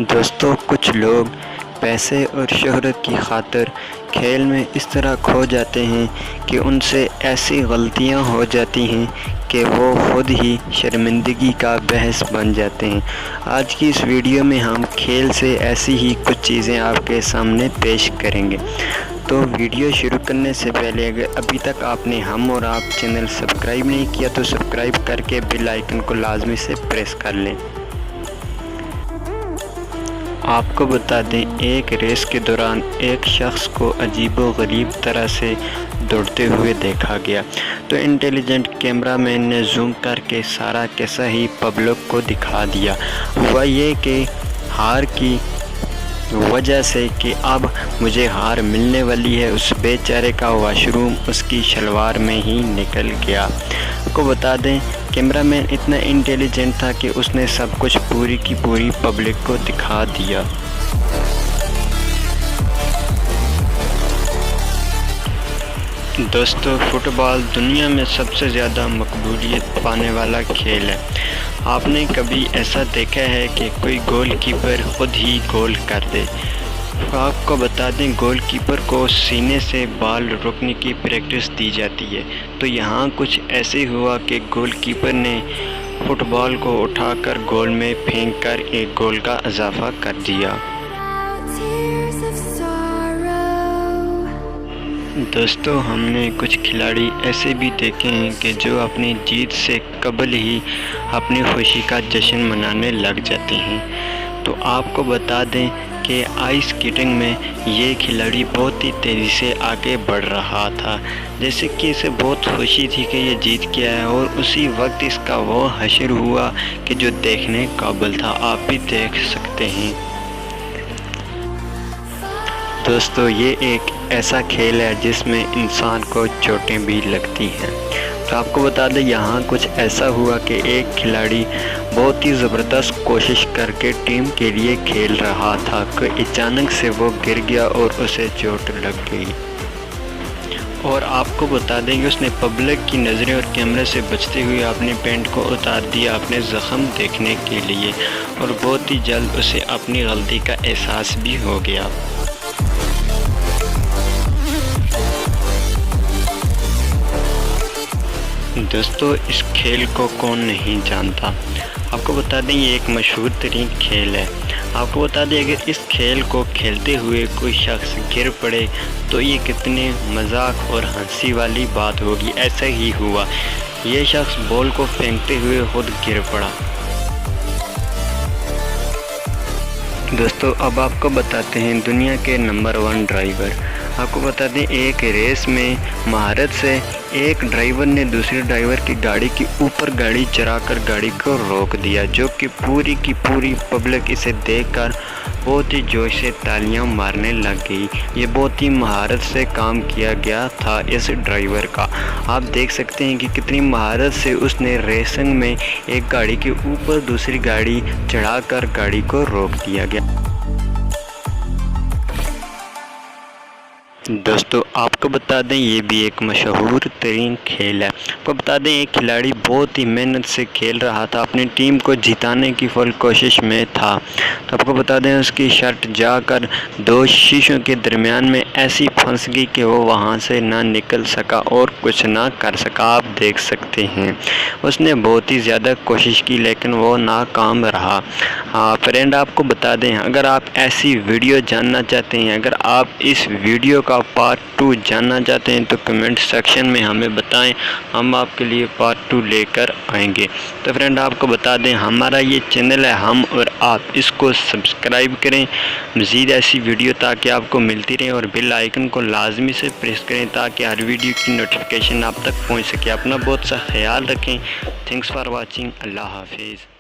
दोस्तों, कुछ लोग पैसे और शोहरत की खातिर खेल में इस तरह खो जाते हैं कि उनसे ऐसी गलतियां हो जाती हैं कि वो खुद ही शर्मिंदगी का बहस बन जाते हैं। आज की इस वीडियो में हम खेल से ऐसी ही कुछ चीज़ें आपके सामने पेश करेंगे। तो वीडियो शुरू करने से पहले अगर अभी तक आपने हम और आप चैनल सब्सक्राइब नहीं किया तो सब्सक्राइब करके बेल आइकन को लाजमी से प्रेस कर लें। आपको बता दें, एक रेस के दौरान एक शख्स को अजीबो-गरीब तरह से दौड़ते हुए देखा गया, तो इंटेलिजेंट कैमरामैन ने जूम करके सारा किस्सा ही पब्लिक को दिखा दिया। हुआ ये कि हार की वजह से कि अब मुझे हार मिलने वाली है, उस बेचारे का वॉशरूम उसकी शलवार में ही निकल गया। आपको बता दें, कैमरामैन इतना इंटेलिजेंट था कि उसने सब कुछ पूरी की पूरी पब्लिक को दिखा दिया। दोस्तों, फुटबॉल दुनिया में सबसे ज़्यादा मकबूलियत पाने वाला खेल है। आपने कभी ऐसा देखा है कि कोई गोलकीपर खुद ही गोल कर दे? आपको बता दें, गोलकीपर को सीने से बॉल रोकने की प्रैक्टिस दी जाती है। तो यहाँ कुछ ऐसे हुआ कि गोलकीपर ने फुटबॉल को उठाकर गोल में फेंककर एक गोल का इजाफा कर दिया। दोस्तों, हमने कुछ खिलाड़ी ऐसे भी देखे हैं कि जो अपनी जीत से कबल ही अपनी खुशी का जश्न मनाने लग जाते हैं। तो आपको बता दें कि आइस स्केटिंग में ये खिलाड़ी बहुत ही तेज़ी से आगे बढ़ रहा था, जैसे कि इसे बहुत खुशी थी कि ये जीत गया है, और उसी वक्त इसका वो हश्र हुआ कि जो देखने काबिल था। आप भी देख सकते हैं। दोस्तों, ये एक ऐसा खेल है जिसमें इंसान को चोटें भी लगती हैं। तो आपको बता दें, यहाँ कुछ ऐसा हुआ कि एक खिलाड़ी बहुत ही ज़बरदस्त कोशिश करके टीम के लिए खेल रहा था कि अचानक से वो गिर गया और उसे चोट लग गई। और आपको बता दें कि उसने पब्लिक की नज़रें और कैमरे से बचते हुए अपने पैंट को उतार दिया अपने ज़ख्म देखने के लिए, और बहुत ही जल्द उसे अपनी गलती का एहसास भी हो गया। दोस्तों, इस खेल को कौन नहीं जानता। आपको बता दें, ये एक मशहूर तरीन खेल है। आपको बता दें, अगर इस खेल को खेलते हुए कोई शख्स गिर पड़े तो ये कितने मजाक और हंसी वाली बात होगी। ऐसा ही हुआ, ये शख्स बॉल को फेंकते हुए खुद गिर पड़ा। दोस्तों, अब आपको बताते हैं दुनिया के नंबर 1 ड्राइवर। आपको बता दें, एक रेस में महारत से एक ड्राइवर ने दूसरे ड्राइवर की गाड़ी के ऊपर गाड़ी चढ़ाकर गाड़ी को रोक दिया, जो कि पूरी की पूरी पब्लिक इसे देखकर बहुत ही जोश से तालियां मारने लग गई। ये बहुत ही महारत से काम किया गया था इस ड्राइवर का। आप देख सकते हैं कि कितनी महारत से उसने रेसिंग में एक गाड़ी के ऊपर दूसरी गाड़ी चढ़ाकर गाड़ी को रोक दिया गया। दोस्तों, आपको बता दें, ये भी एक मशहूर तरीन खेल है। आपको बता दें, एक खिलाड़ी बहुत ही मेहनत से खेल रहा था, अपनी टीम को जिताने की फुल कोशिश में था। तो आपको बता दें, उसकी शर्ट जाकर 2 शीशों के दरमियान में ऐसी फंस गई कि वो वहाँ से ना निकल सका और कुछ ना कर सका। आप देख सकते हैं, उसने बहुत ही ज़्यादा कोशिश की लेकिन वो नाकाम रहा। हाँ फ्रेंड, आपको बता दें, अगर आप ऐसी वीडियो जानना चाहते हैं, अगर आप इस वीडियो का पार्ट 2 जानना चाहते हैं तो कमेंट सेक्शन में हमें बताएं, हम आपके लिए पार्ट 2 लेकर आएंगे। तो फ्रेंड, आपको बता दें, हमारा ये चैनल है हम और आप, इसको सब्सक्राइब करें मज़ीद ऐसी वीडियो ताकि आपको मिलती रहे, और बेल आइकन को लाजमी से प्रेस करें ताकि हर वीडियो की नोटिफिकेशन आप तक पहुँच सके। अपना बहुत सा ख्याल रखें। Thanks for watching. अल्लाह हाफिज़।